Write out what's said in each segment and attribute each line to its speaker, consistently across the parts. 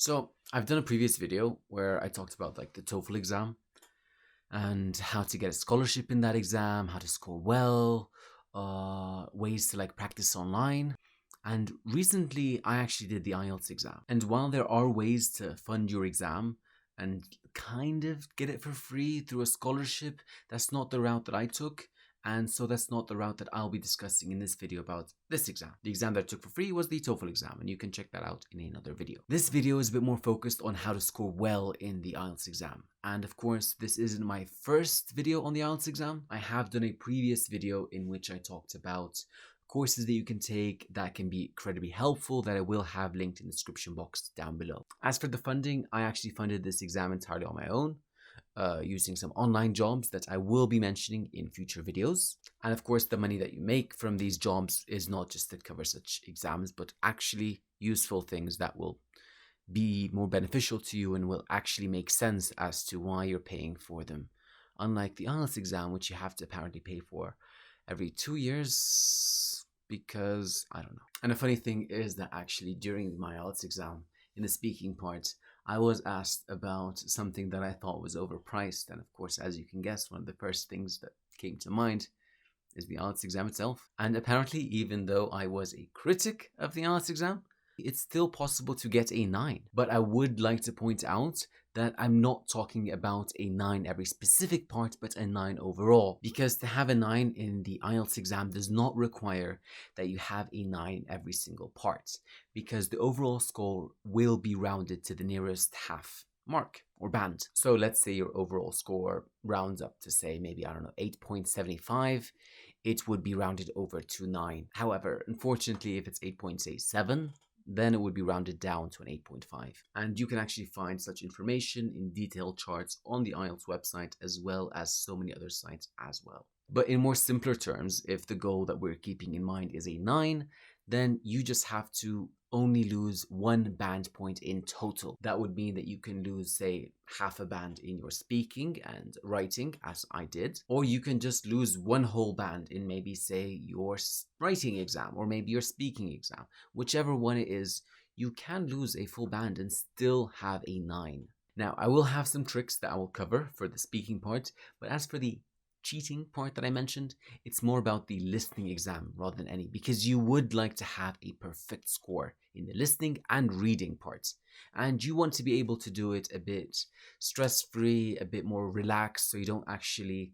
Speaker 1: So I've done a previous video where I talked about like the TOEFL exam and how to get a scholarship in that exam, how to score well, ways to like practice online. And recently I actually did the IELTS exam. And while there are ways to fund your exam and kind of get it for free through a scholarship, that's not the route that I took. And so that's not the route that I'll be discussing in this video about this exam. The exam that I took for free was the TOEFL exam, and you can check that out in another video. This video is a bit more focused on how to score well in the IELTS exam. And of course, this isn't my first video on the IELTS exam. I have done a previous video in which I talked about courses that you can take that can be incredibly helpful that I will have linked in the description box down below. As for the funding, I actually funded this exam entirely on my own. Using some online jobs that I will be mentioning in future videos. And of course, the money that you make from these jobs is not just to cover such exams, but actually useful things that will be more beneficial to you and will actually make sense as to why you're paying for them. Unlike the IELTS exam, which you have to apparently pay for every 2 years because, I don't know. And the funny thing is that actually during my IELTS exam, in the speaking part, I was asked about something that I thought was overpriced. And of course, as you can guess, one of the first things that came to mind is the IELTS exam itself. And apparently, even though I was a critic of the IELTS exam, it's still possible to get a 9. But I would like to point out that I'm not talking about a 9 every specific part, but a 9 overall. Because to have a 9 in the IELTS exam does not require that you have a 9 every single part, because the overall score will be rounded to the nearest half mark or band. So let's say your overall score rounds up to say maybe, 8.75. It would be rounded over to 9. However, unfortunately, if it's 8.87, then it would be rounded down to an 8.5. And you can actually find such information in detailed charts on the IELTS website, as well as so many other sites as well. But in more simpler terms, if the goal that we're keeping in mind is a 9, then you just have to only lose 1 band point in total. That would mean that you can lose, say, half a band in your speaking and writing, as I did, or you can just lose 1 whole band in maybe, say, your writing exam or maybe your speaking exam. Whichever one it is, you can lose a full band and still have a 9. Now, I will have some tricks that I will cover for the speaking part, but as for the cheating part that I mentioned, it's more about the listening exam rather than any, because you would like to have a perfect score in the listening and reading parts, and you want to be able to do it a bit stress-free, a bit more relaxed, so you don't actually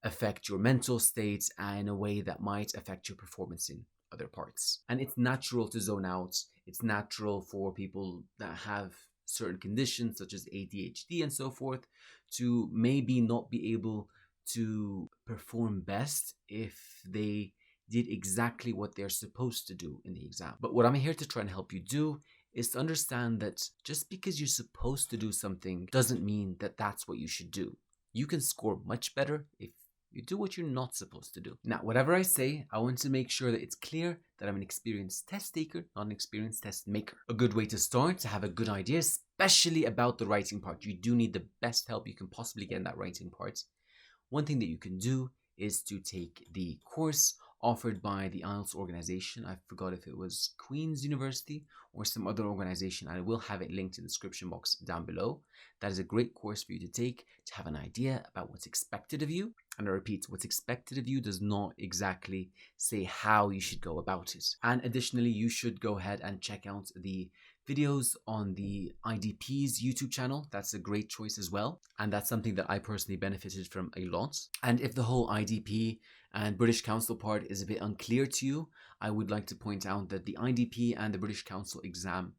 Speaker 1: affect your mental state in a way that might affect your performance in other parts. And it's natural to zone out. It's natural for people that have certain conditions such as ADHD and so forth to maybe not be able to perform best if they did exactly what they're supposed to do in the exam. But what I'm here to try and help you do is to understand that just because you're supposed to do something doesn't mean that that's what you should do. You can score much better if you do what you're not supposed to do. Now, whatever I say, I want to make sure that it's clear that I'm an experienced test taker, not an experienced test maker. A good way to start to have a good idea, especially about the writing part. You do need the best help you can possibly get in that writing part. One thing that you can do is to take the course offered by the IELTS organization. I forgot if it was Queen's University or some other organization. I will have it linked in the description box down below. That is a great course for you to take to have an idea about what's expected of you. And I repeat, what's expected of you does not exactly say how you should go about it. And additionally, you should go ahead and check out the videos on the IDP's YouTube channel. That's a great choice as well. And that's something that I personally benefited from a lot. And if the whole IDP and British Council part is a bit unclear to you, I would like to point out that the IDP and the British Council exam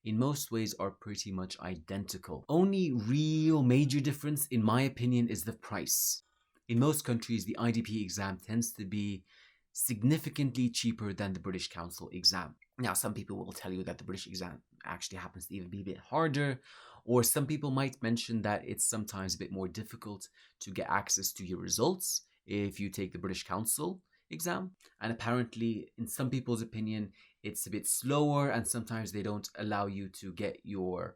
Speaker 1: in most ways are pretty much identical. Only real major difference, in my opinion, is the price. In most countries, the IDP exam tends to be significantly cheaper than the British Council exam. Now, some people will tell you that the British exam actually happens to even be a bit harder, or some people might mention that it's sometimes a bit more difficult to get access to your results if you take the British Council exam. And apparently, in some people's opinion, it's a bit slower, and sometimes they don't allow you to get your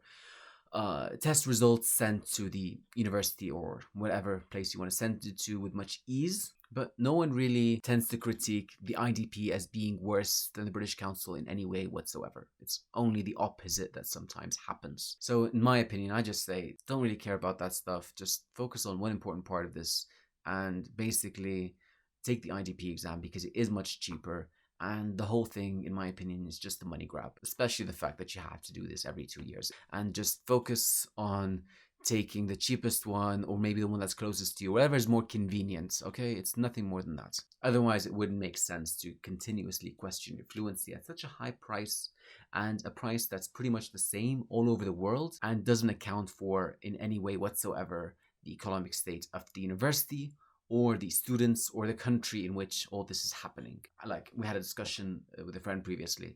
Speaker 1: test results sent to the university or whatever place you want to send it to with much ease. But no one really tends to critique the IDP as being worse than the British Council in any way whatsoever. It's only the opposite that sometimes happens. So in my opinion, I just say, don't really care about that stuff. Just focus on one important part of this and basically take the IDP exam because it is much cheaper. And the whole thing, in my opinion, is just a money grab, especially the fact that you have to do this every 2 years. And just focus on taking the cheapest one, or maybe the one that's closest to you, whatever is more convenient, okay? It's nothing more than that. Otherwise, it wouldn't make sense to continuously question your fluency at such a high price, and a price that's pretty much the same all over the world and doesn't account for in any way whatsoever the economic state of the university or the students or the country in which all this is happening. Like, we had a discussion with a friend previously,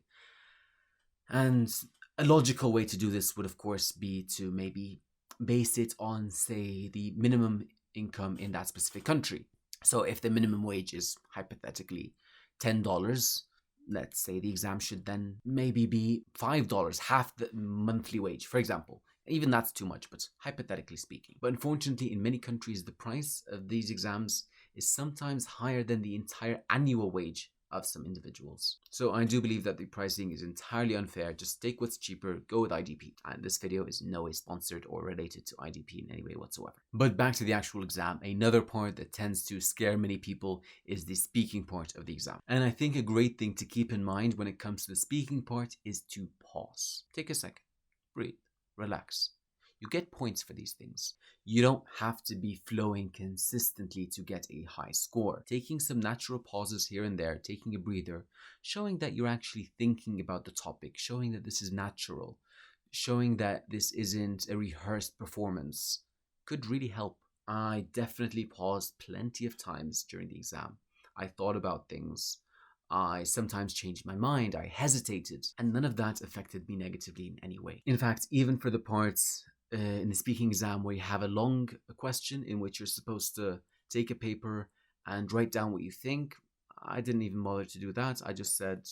Speaker 1: and a logical way to do this would of course be to maybe base it on, say, the minimum income in that specific country. So if the minimum wage is hypothetically $10, let's say the exam should then maybe be $5, half the monthly wage, for example. Even that's too much, but hypothetically speaking. But unfortunately, in many countries, the price of these exams is sometimes higher than the entire annual wage of some individuals. So I do believe that the pricing is entirely unfair. Just take what's cheaper, go with IDP. And this video is in no way sponsored or related to IDP in any way whatsoever. But back to the actual exam, another part that tends to scare many people is the speaking part of the exam. And I think a great thing to keep in mind when it comes to the speaking part is to pause. Take a second, breathe, relax. You get points for these things. You don't have to be flowing consistently to get a high score. Taking some natural pauses here and there, taking a breather, showing that you're actually thinking about the topic, showing that this is natural, showing that this isn't a rehearsed performance, could really help. I definitely paused plenty of times during the exam. I thought about things. I sometimes changed my mind, I hesitated, and none of that affected me negatively in any way. In fact, even for the parts in the speaking exam where you have a long question in which you're supposed to take a paper and write down what you think, I didn't even bother to do that. I just said,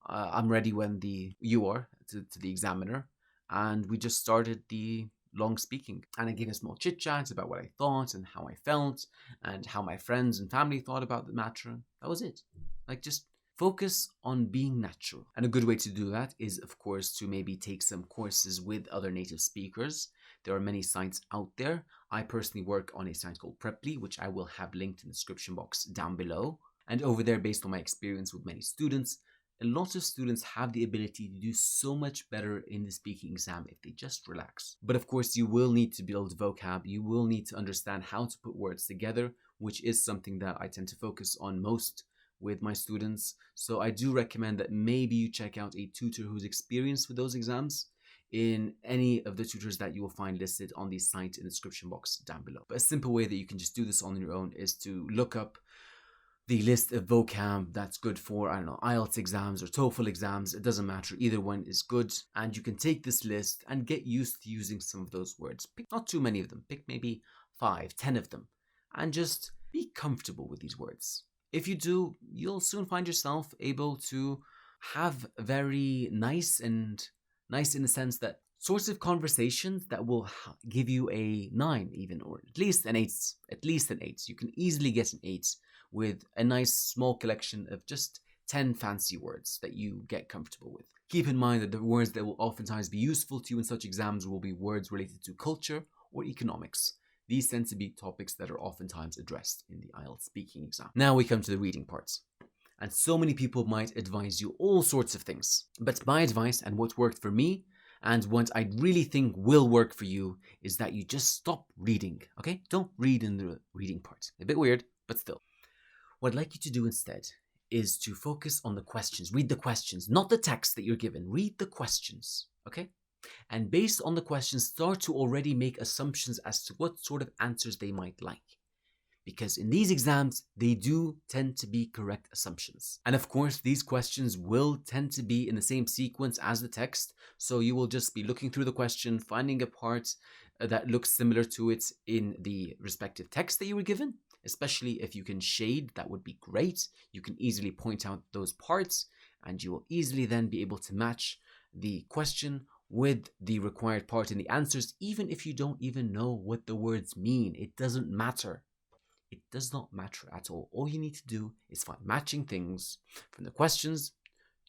Speaker 1: I'm ready when you are to the examiner, and we just started the long speaking, and I gave a small chit chat about what I thought and how I felt and how my friends and family thought about the matter. That was it. Like, just focus on being natural. And a good way to do that is, of course, to maybe take some courses with other native speakers. There are many sites out there. I personally work on a site called Preply, which I will have linked in the description box down below. And over there, based on my experience with many students, a lot of students have the ability to do so much better in the speaking exam if they just relax. But of course, you will need to build vocab. You will need to understand how to put words together, which is something that I tend to focus on most with my students. So I do recommend that maybe you check out a tutor who's experienced with those exams in any of the tutors that you will find listed on the site in the description box down below. But a simple way that you can just do this on your own is to look up the list of vocab that's good for, IELTS exams or TOEFL exams. It doesn't matter, either one is good. And you can take this list and get used to using some of those words. Pick not too many of them, pick maybe 5, 10 of them, and just be comfortable with these words. If you do, you'll soon find yourself able to have very nice in the sense that sorts of conversations that will give you a 9 even, or at least an 8. You can easily get an 8 with a nice small collection of just 10 fancy words that you get comfortable with. Keep in mind that the words that will oftentimes be useful to you in such exams will be words related to culture or economics. These tend to be topics that are oftentimes addressed in the IELTS speaking exam. Now we come to the reading parts. And so many people might advise you all sorts of things. But my advice, and what worked for me, and what I really think will work for you, is that you just stop reading, okay? Don't read in the reading part. A bit weird, but still. What I'd like you to do instead is to focus on the questions. Read the questions, not the text that you're given. Read the questions, okay? And based on the questions, start to already make assumptions as to what sort of answers they might like. Because in these exams, they do tend to be correct assumptions. And of course, these questions will tend to be in the same sequence as the text. So you will just be looking through the question, finding a part that looks similar to it in the respective text that you were given. Especially if you can shade, that would be great. You can easily point out those parts, and you will easily then be able to match the question with the required part in the answers, even if you don't even know what the words mean. It doesn't matter. It does not matter at all. All you need to do is find matching things from the questions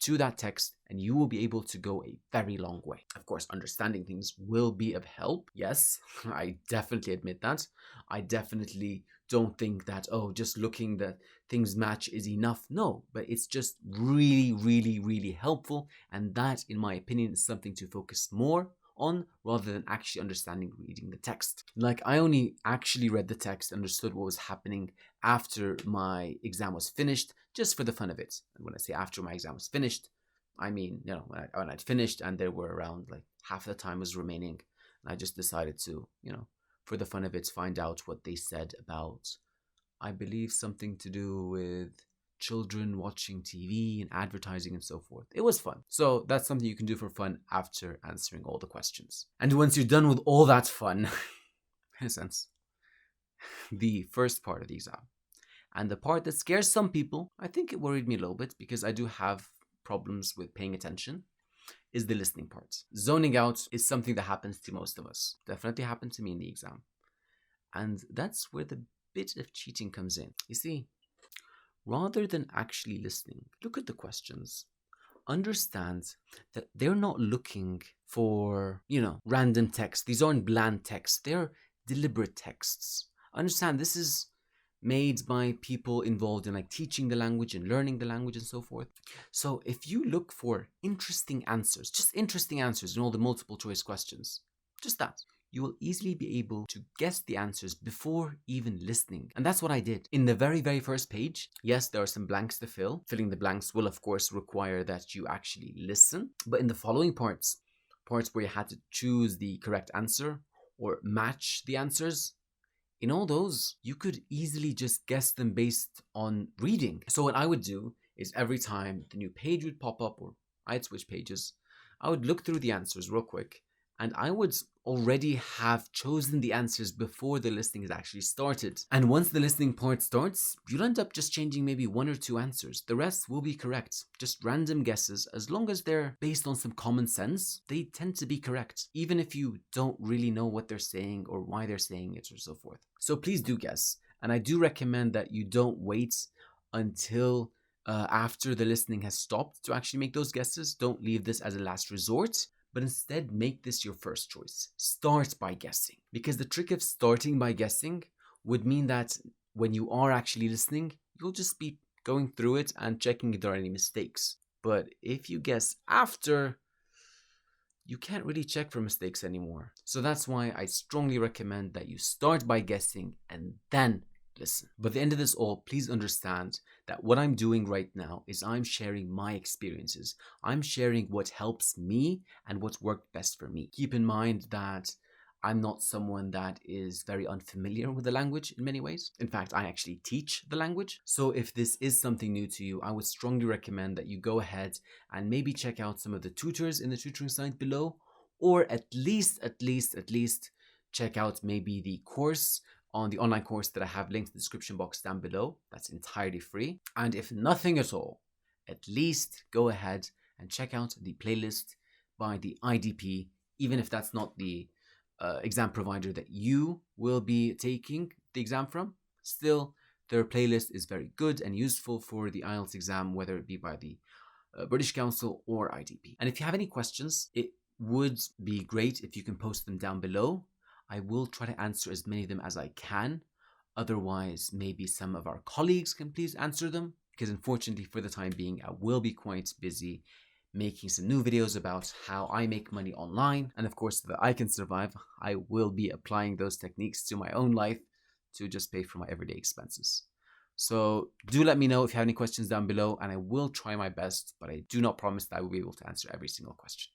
Speaker 1: to that text, and you will be able to go a very long way. Of course, understanding things will be of help. Yes, I definitely admit that. I definitely don't think that, oh, just looking that things match is enough. No, but it's just really, really, really helpful. And that, in my opinion, is something to focus more on rather than actually understanding reading the text. Like, I only actually read the text, understood what was happening after my exam was finished, just for the fun of it. And when I say after my exam was finished, I mean, when I'd finished and there were around like half the time was remaining, and I just decided to, for the fun of it, find out what they said about, I believe, something to do with children watching TV and advertising and so forth. It was fun. So that's something you can do for fun after answering all the questions. And once you're done with all that fun, in a sense, the first part of the exam, and the part that scares some people, I think it worried me a little bit because I do have problems with paying attention, is the listening part. Zoning out is something that happens to most of us. Definitely happened to me in the exam. And that's where the bit of cheating comes in. You see, rather than actually listening, look at the questions. Understand that they're not looking for, random text. These aren't bland texts. They're deliberate texts. Understand this is made by people involved in like teaching the language and learning the language and so forth. So if you look for interesting answers, just interesting answers in all the multiple choice questions, just that, you will easily be able to guess the answers before even listening. And that's what I did. In the very, very first page, yes, there are some blanks to fill. Filling the blanks will, of course, require that you actually listen. But in the following parts where you had to choose the correct answer or match the answers, in all those, you could easily just guess them based on reading. So what I would do is every time the new page would pop up or I'd switch pages, I would look through the answers real quick, and I would already have chosen the answers before the listening has actually started. And once the listening part starts, you'll end up just changing maybe one or two answers. The rest will be correct. Just random guesses. As long as they're based on some common sense, they tend to be correct, even if you don't really know what they're saying or why they're saying it or so forth. So please do guess. And I do recommend that you don't wait until after the listening has stopped to actually make those guesses. Don't leave this as a last resort, but instead make this your first choice. Start by guessing. Because the trick of starting by guessing would mean that when you are actually listening, you'll just be going through it and checking if there are any mistakes. But if you guess after, you can't really check for mistakes anymore. So that's why I strongly recommend that you start by guessing and then listen. But at the end of this all, please understand that what I'm doing right now is I'm sharing my experiences. I'm sharing what helps me and what's worked best for me. Keep in mind that I'm not someone that is very unfamiliar with the language in many ways. In fact, I actually teach the language. So if this is something new to you, I would strongly recommend that you go ahead and maybe check out some of the tutors in the tutoring site below, or at least check out maybe the course on the online course that I have linked in the description box down below. That's entirely free. And if nothing at all, at least go ahead and check out the playlist by the IDP, even if that's not the exam provider that you will be taking the exam from. Still, their playlist is very good and useful for the IELTS exam, whether it be by the British Council or IDP. And if you have any questions, it would be great if you can post them down below. I will try to answer as many of them as I can. Otherwise, maybe some of our colleagues can please answer them, because unfortunately for the time being, I will be quite busy making some new videos about how I make money online. And of course, so that I can survive, I will be applying those techniques to my own life to just pay for my everyday expenses. So do let me know if you have any questions down below, and I will try my best, but I do not promise that I will be able to answer every single question.